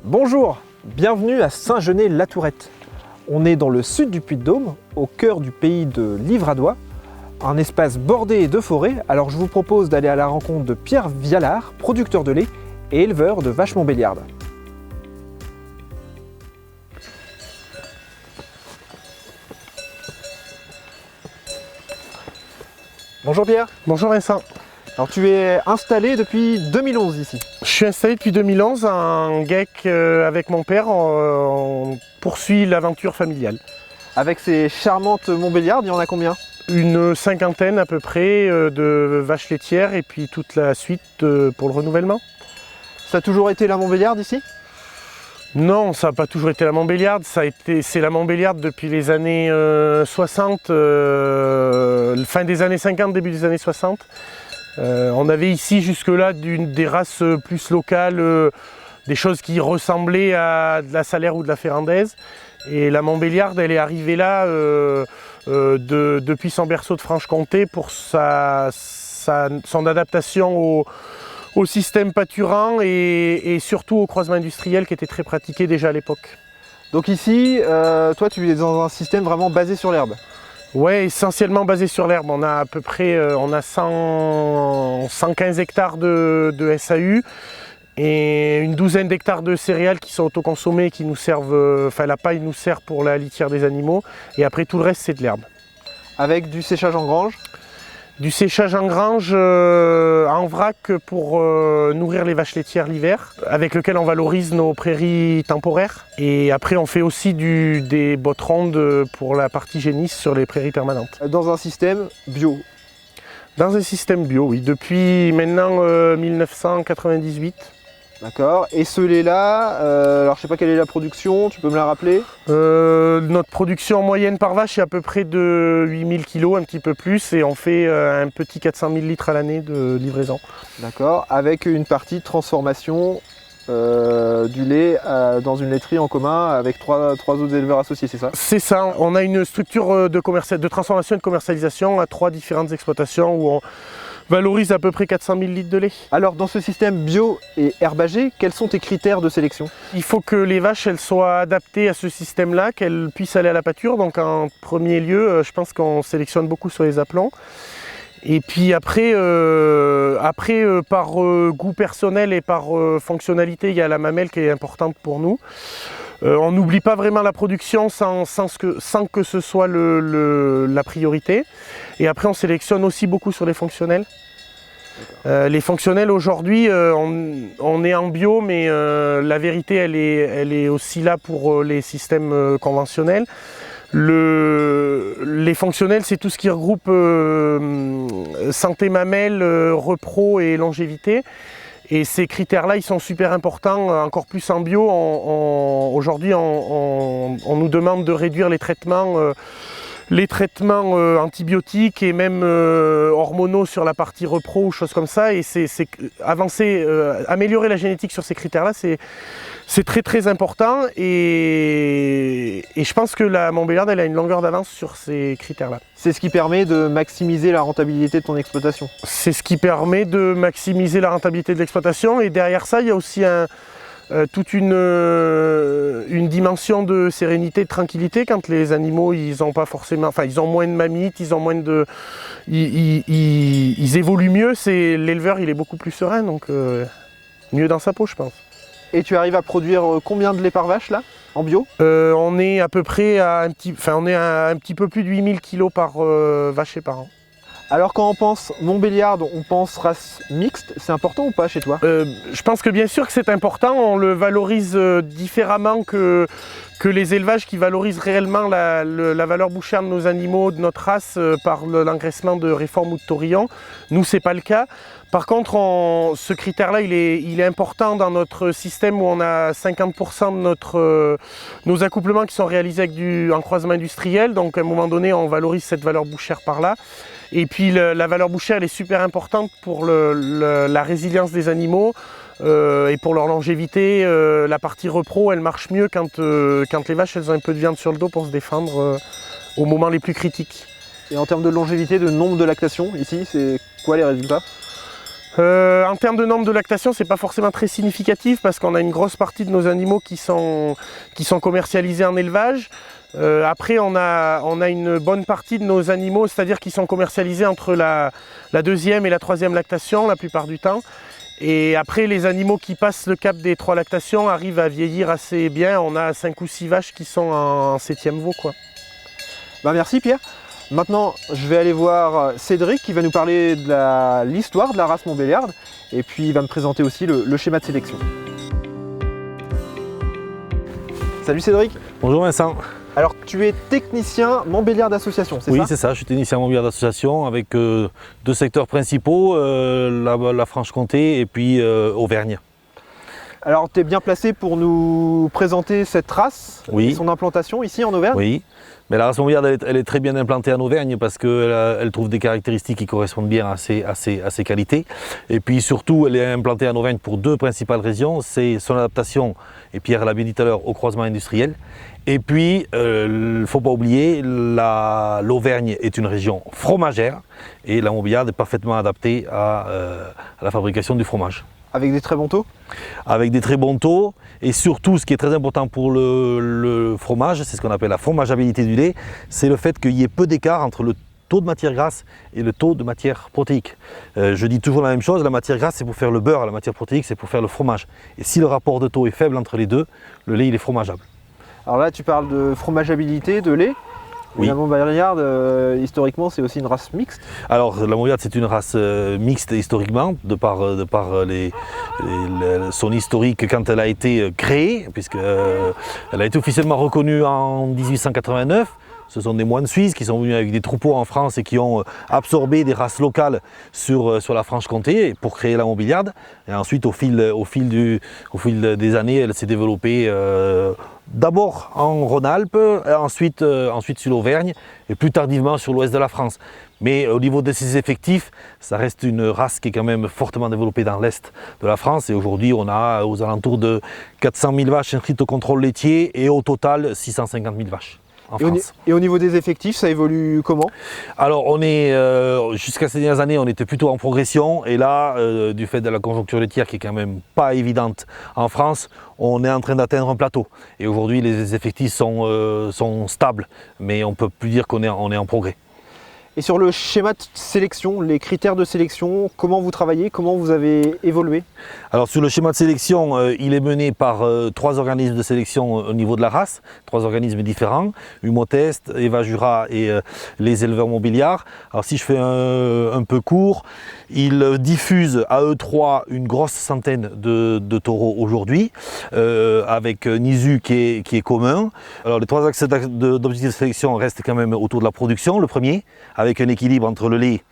Bonjour, bienvenue à Saint-Genès-la-Tourette. On est dans le sud du Puy-de-Dôme, au cœur du pays de Livradois, un espace bordé de forêts. Alors je vous propose d'aller à la rencontre de Pierre Vialard, producteur de lait et éleveur de vaches montbéliardes. Bonjour Pierre. Bonjour Vincent. Alors tu es installé depuis 2011 ici. Je suis installé depuis 2011 en GEC avec mon père. On poursuit l'aventure familiale. Avec ces charmantes montbéliardes, il y en a combien? Une cinquantaine à peu près de vaches laitières et puis toute la suite pour le renouvellement. Ça a toujours été la montbéliarde ici? Non, ça n'a pas toujours été la montbéliarde. C'est la montbéliarde depuis les années 60, fin des années 50, début des années 60. On avait ici jusque-là des races plus locales, des choses qui ressemblaient à de la Salaire ou de la Ferrandaise. Et la montbéliarde, elle est arrivée là depuis son berceau de Franche-Comté pour son adaptation au système pâturant et surtout au croisement industriel qui était très pratiqué déjà à l'époque. Donc ici, toi tu es dans un système vraiment basé sur l'herbe? Ouais, essentiellement basé sur l'herbe. On a à peu près 115 hectares de SAU et une douzaine d'hectares de céréales qui sont autoconsommées, qui nous servent, la paille nous sert pour la litière des animaux et après tout le reste c'est de l'herbe. Avec du séchage en grange? Du séchage en grange en vrac pour nourrir les vaches laitières l'hiver, avec lequel on valorise nos prairies temporaires. Et après on fait aussi des bottes rondes pour la partie génisse sur les prairies permanentes. Dans un système bio? Dans un système bio, oui, depuis maintenant 1998. D'accord. Et ce lait-là, alors je sais pas quelle est la production, tu peux me la rappeler? Notre production moyenne par vache est à peu près de 8000 kg, un petit peu plus, et on fait un petit 400 000 litres à l'année de livraison. D'accord, avec une partie de transformation du lait dans une laiterie en commun avec trois autres éleveurs associés, c'est ça? C'est ça, on a une structure de transformation et de commercialisation à 3 différentes exploitations où on valorise à peu près 400 000 litres de lait. Alors dans ce système bio et herbagé, quels sont tes critères de sélection? Il faut que les vaches elles soient adaptées à ce système-là, qu'elles puissent aller à la pâture. Donc en premier lieu, je pense qu'on sélectionne beaucoup sur les aplomb. Et puis après par goût personnel et par fonctionnalité, il y a la mamelle qui est importante pour nous. On n'oublie pas vraiment la production sans que ce soit la priorité. Et après on sélectionne aussi beaucoup sur les fonctionnels. Les fonctionnels aujourd'hui, on est en bio, mais la vérité elle est aussi là pour les systèmes conventionnels. Les fonctionnels, c'est tout ce qui regroupe santé mamelle, repro et longévité. Et ces critères-là, ils sont super importants, encore plus en bio. Aujourd'hui, on nous demande de réduire les traitements antibiotiques et même hormonaux sur la partie repro ou choses comme ça. Et améliorer la génétique sur ces critères-là, c'est très très important. Et je pense que la montbéliarde, elle a une longueur d'avance sur ces critères-là. C'est ce qui permet de maximiser la rentabilité de ton exploitation? C'est ce qui permet de maximiser la rentabilité de l'exploitation. Et derrière ça, il y a aussi toute une dimension de sérénité, de tranquillité quand les animaux ils ont pas forcément, ils ont moins de mammites, ils ont moins de, ils évoluent mieux. L'éleveur il est beaucoup plus serein, donc mieux dans sa peau, je pense. Et tu arrives à produire combien de lait par vache là, en bio? On est à peu près à un petit peu plus de 8000 kg par vache et par an. Alors quand on pense montbéliarde, on pense race mixte, c'est important ou pas chez toi? Je pense que bien sûr que c'est important, on le valorise différemment que les élevages qui valorisent réellement la valeur bouchère de nos animaux, de notre race, par l'engraissement de réforme ou de taurillon. Nous, c'est pas le cas. Par contre, ce critère-là, il est important dans notre système où on a 50% de nos accouplements qui sont réalisés avec en croisement industriel. Donc à un moment donné, on valorise cette valeur bouchère par là. Et puis la valeur bouchère, elle est super importante pour la résilience des animaux et pour leur longévité. La partie repro, elle marche mieux quand les vaches elles ont un peu de viande sur le dos pour se défendre aux moments les plus critiques. Et en termes de longévité, de nombre de lactations, ici, c'est quoi les résultats? En termes de nombre de lactation, c'est pas forcément très significatif parce qu'on a une grosse partie de nos animaux qui sont commercialisés en élevage. Après, on a une bonne partie de nos animaux, c'est-à-dire qui sont commercialisés entre la deuxième et la troisième lactation la plupart du temps. Et après, les animaux qui passent le cap des 3 lactations arrivent à vieillir assez bien. On a 5 ou 6 vaches qui sont en 7e veau, quoi. Bah, merci Pierre. Maintenant, je vais aller voir Cédric qui va nous parler de l'histoire de la race Montbéliarde et puis il va me présenter aussi le schéma de sélection. Salut Cédric. Bonjour Vincent. Alors tu es technicien Montbéliarde Association, c'est ça? Oui, c'est ça, je suis technicien Montbéliarde Association avec 2 secteurs principaux, la Franche-Comté et puis Auvergne. Alors tu es bien placé pour nous présenter cette race Oui. et son implantation ici en Auvergne? Oui, mais la race Montbéliarde elle est très bien implantée en Auvergne parce qu'elle trouve des caractéristiques qui correspondent bien à ses qualités. Et puis surtout, elle est implantée en Auvergne pour 2 principales raisons. C'est son adaptation, et Pierre l'a bien dit tout à l'heure, au croisement industriel. Et puis, il ne faut pas oublier, l'Auvergne est une région fromagère et la Montbéliarde est parfaitement adaptée à la fabrication du fromage. Avec des très bons taux? Avec des très bons taux et surtout ce qui est très important pour le fromage, c'est ce qu'on appelle la fromageabilité du lait, c'est le fait qu'il y ait peu d'écart entre le taux de matière grasse et le taux de matière protéique. Je dis toujours la même chose, la matière grasse c'est pour faire le beurre, la matière protéique c'est pour faire le fromage. Et si le rapport de taux est faible entre les deux, le lait il est fromageable. Alors là tu parles de fromageabilité de lait. Oui. La Montbéliarde, historiquement, c'est aussi une race mixte. Alors, la Montbéliarde, c'est une race mixte historiquement, de par son historique quand elle a été créée, puisqu'elle a été officiellement reconnue en 1889. Ce sont des moines suisses qui sont venus avec des troupeaux en France et qui ont absorbé des races locales sur la Franche-Comté pour créer la Montbéliarde. Et ensuite, au fil des années, elle s'est développée d'abord en Rhône-Alpes, ensuite sur l'Auvergne et plus tardivement sur l'ouest de la France. Mais au niveau de ses effectifs, ça reste une race qui est quand même fortement développée dans l'est de la France. Et aujourd'hui, on a aux alentours de 400 000 vaches inscrites au contrôle laitier et au total 650 000 vaches. Et au niveau des effectifs, ça évolue comment? Alors jusqu'à ces dernières années, on était plutôt en progression et là, du fait de la conjoncture laitière qui est quand même pas évidente en France, on est en train d'atteindre un plateau. Et aujourd'hui, les effectifs sont stables, mais on ne peut plus dire qu'on est en progrès. Et sur le schéma de sélection, les critères de sélection, comment vous travaillez, comment vous avez évolué? Alors sur le schéma de sélection, il est mené par 3 organismes de sélection au niveau de la race, 3 organismes différents, Humotest, Eva Jura et les éleveurs Montbéliards. Alors si je fais un peu court, ils diffusent à eux 3 une grosse centaine de taureaux aujourd'hui, avec Nisu qui est commun. Alors les 3 axes d'objectifs de sélection restent quand même autour de la production, le premier, avec un équilibre entre le lait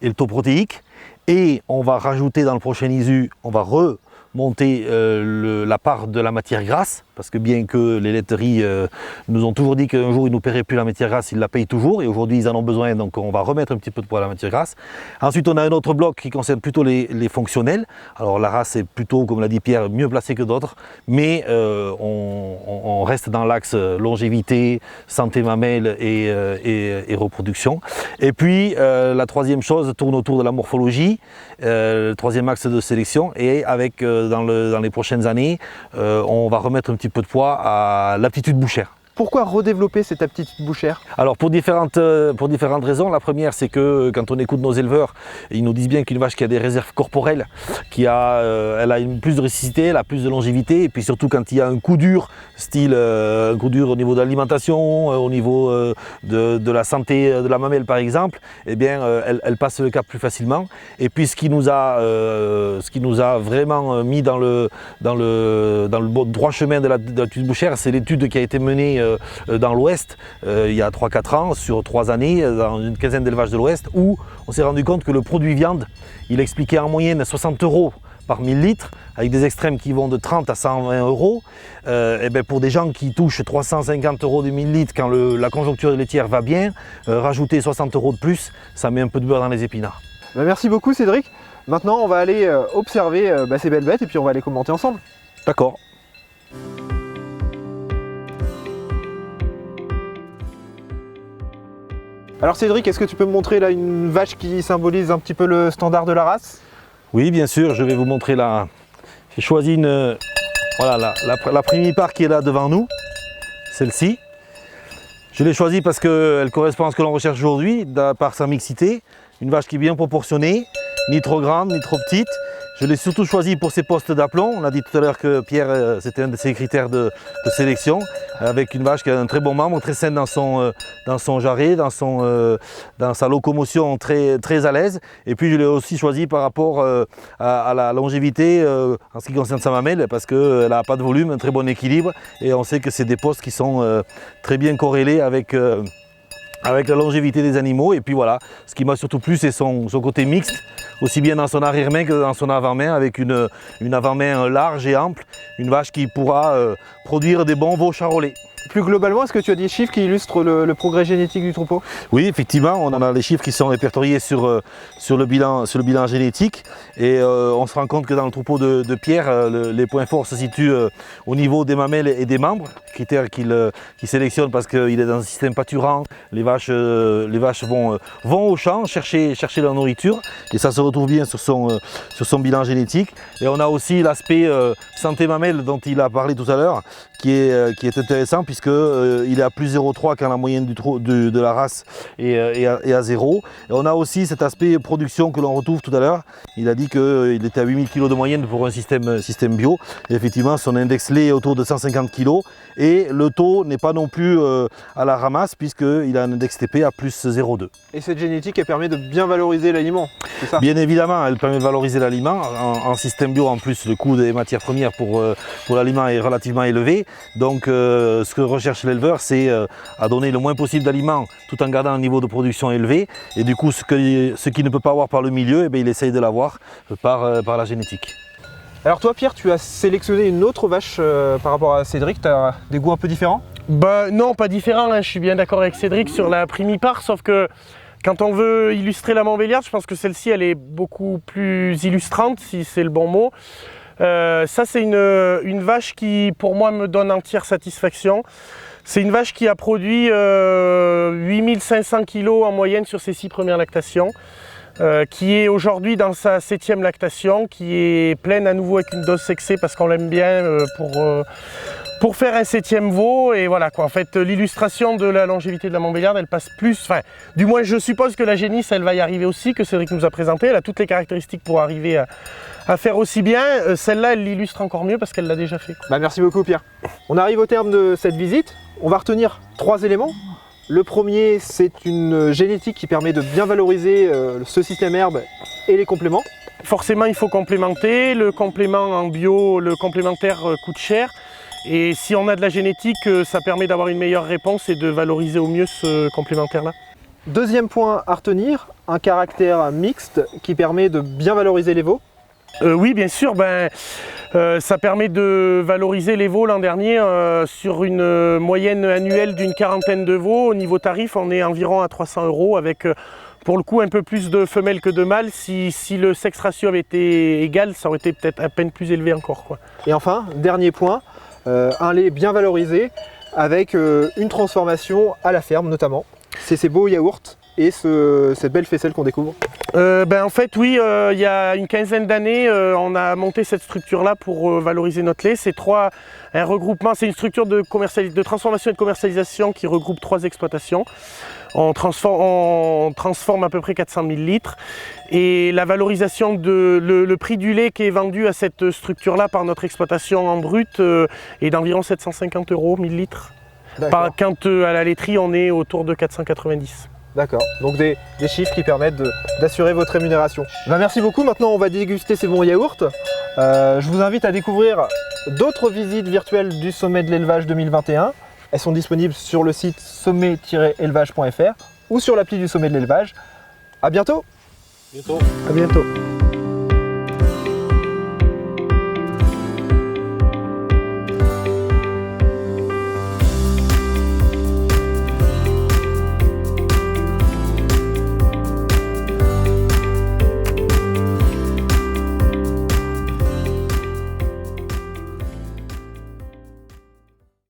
et le taux protéique. Et on va rajouter dans le prochain ISU, on va remonter la part de la matière grasse, parce que bien que les laiteries nous ont toujours dit qu'un jour ils ne nous paieraient plus la matière grasse, ils la payent toujours, et aujourd'hui ils en ont besoin, donc on va remettre un petit peu de poids à la matière grasse. Ensuite on a un autre bloc qui concerne plutôt les fonctionnels. Alors la race est plutôt, comme l'a dit Pierre, mieux placée que d'autres, mais on reste dans l'axe longévité, santé mamelle et reproduction. Et puis la troisième chose tourne autour de la morphologie, le troisième axe de sélection, et avec dans les prochaines années, on va remettre un petit peu de poids à l'aptitude bouchère. Pourquoi redévelopper cette aptitude bouchère? Alors pour différentes raisons. La première, c'est que quand on écoute nos éleveurs, ils nous disent bien qu'une vache qui a des réserves corporelles, elle a plus de résistance, elle a plus de longévité, et puis surtout quand il y a un coup dur, style un coup dur au niveau de l'alimentation, au niveau de la santé de la mamelle par exemple, eh bien elle passe le cap plus facilement. Et puis ce qui nous a vraiment mis dans le droit chemin de l'aptitude bouchère, c'est l'étude qui a été menée dans l'Ouest il y a 3-4 ans, sur 3 années, dans une quinzaine d'élevages de l'Ouest, où on s'est rendu compte que le produit viande, il expliquait en moyenne 60 € par 1000 litres, avec des extrêmes qui vont de 30 à 120 €. Et bien pour des gens qui touchent 350 € de 1000 litres quand la conjoncture laitière va bien, rajouter 60 € de plus, ça met un peu de beurre dans les épinards. Merci beaucoup Cédric. Maintenant on va aller observer ces belles bêtes et puis on va les commenter ensemble. D'accord. Alors Cédric, est-ce que tu peux me montrer là une vache qui symbolise un petit peu le standard de la race? Oui, bien sûr, je vais vous montrer la... J'ai choisi une... Voilà, la primipare qui est là devant nous, celle-ci. Je l'ai choisie parce qu'elle correspond à ce que l'on recherche aujourd'hui, par sa mixité. Une vache qui est bien proportionnée, ni trop grande, ni trop petite. Je l'ai surtout choisie pour ses postes d'aplomb. On a dit tout à l'heure que Pierre, c'était un de ses critères de sélection, avec une vache qui a un très bon membre, très saine dans son jarret, dans sa locomotion très à l'aise. Et puis je l'ai aussi choisie par rapport à la longévité en ce qui concerne sa mamelle, parce qu'elle n'a pas de volume, un très bon équilibre. Et on sait que c'est des postes qui sont très bien corrélés avec la longévité des animaux. Et puis voilà, ce qui m'a surtout plu, c'est son côté mixte, aussi bien dans son arrière-main que dans son avant-main, avec une avant-main large et ample, une vache qui pourra produire des bons veaux charolais. Plus globalement, est-ce que tu as des chiffres qui illustrent le progrès génétique du troupeau? Oui, effectivement, on en a les chiffres qui sont répertoriés sur le bilan génétique, et on se rend compte que dans le troupeau de Pierre, les points forts se situent au niveau des mamelles et des membres, critères qu'il sélectionne parce qu'il est dans un système pâturant. Les vaches vont au champ chercher leur nourriture, et ça se retrouve bien sur son bilan génétique. Et on a aussi l'aspect santé mamelle dont il a parlé tout à l'heure, qui est intéressant, puisqu'il est à plus 0,3 quand la moyenne de la race est à 0. Et on a aussi cet aspect production que l'on retrouve tout à l'heure. Il a dit qu'il était à 8000 kg de moyenne pour un système bio. Et effectivement, son index lait est autour de 150 kg. Et le taux n'est pas non plus à la ramasse, puisqu'il a un index TP à plus 0,2. Et cette génétique, elle permet de bien valoriser l'aliment, c'est ça? Bien évidemment, elle permet de valoriser l'aliment. En système bio, en plus, le coût des matières premières pour l'aliment est relativement élevé. Donc, ce que recherche l'éleveur, c'est à donner le moins possible d'aliments tout en gardant un niveau de production élevé. Et du coup, ce qu'il ne peut pas avoir par le milieu, eh bien, il essaye de l'avoir par la génétique. Alors toi, Pierre, tu as sélectionné une autre vache par rapport à Cédric. Tu as des goûts un peu différents? Bah non, pas différent, hein. Je suis bien d'accord avec Cédric sur la primipare, sauf que quand on veut illustrer la Montbéliarde, je pense que celle-ci, elle est beaucoup plus illustrante, si c'est le bon mot. Ça, c'est une vache qui, pour moi, me donne entière satisfaction. C'est une vache qui a produit 8500 kg en moyenne sur ses 6 premières lactations, qui est aujourd'hui dans sa 7e lactation, qui est pleine à nouveau avec une dose sexée parce qu'on l'aime bien pour faire un 7e veau. Et voilà quoi, en fait, l'illustration de la longévité de la Montbéliarde, elle passe plus, enfin, du moins je suppose que la génisse, elle va y arriver aussi, que Cédric nous a présenté. Elle a toutes les caractéristiques pour arriver à faire aussi bien. Celle-là, elle l'illustre encore mieux parce qu'elle l'a déjà fait. Bah, merci beaucoup, Pierre. On arrive au terme de cette visite. On va retenir 3 éléments. Le premier, c'est une génétique qui permet de bien valoriser ce système herbe et les compléments. Forcément, il faut complémenter. Le complément en bio, le complémentaire coûte cher. Et si on a de la génétique, ça permet d'avoir une meilleure réponse et de valoriser au mieux ce complémentaire-là. Deuxième point à retenir, un caractère mixte qui permet de bien valoriser les veaux. Oui, bien sûr. Ça permet de valoriser les veaux l'an dernier sur une moyenne annuelle d'une 40aine de veaux. Au niveau tarif, on est environ à 300 € avec pour le coup un peu plus de femelles que de mâles. Si le sexe ratio avait été égal, ça aurait été peut-être à peine plus élevé encore, quoi. Et enfin, dernier point, un lait bien valorisé avec une transformation à la ferme notamment. C'est ces beaux yaourts et cette belle faisselle qu'on découvre. En fait oui, il y a une quinzaine d'années, on a monté cette structure-là pour valoriser notre lait. C'est un regroupement, c'est une structure de transformation et de commercialisation qui regroupe 3 exploitations. On transforme à peu près 400 000 litres. Et la valorisation le prix du lait qui est vendu à cette structure-là par notre exploitation en brut est d'environ 750 € 1000 litres. Quand à la laiterie, on est autour de 490. D'accord, donc des chiffres qui permettent d'assurer votre rémunération. Merci beaucoup, maintenant on va déguster ces bons yaourts. Je vous invite à découvrir d'autres visites virtuelles du Sommet de l'élevage 2021. Elles sont disponibles sur le site sommet-élevage.fr ou sur l'appli du Sommet de l'élevage. À bientôt. Bientôt. À bientôt.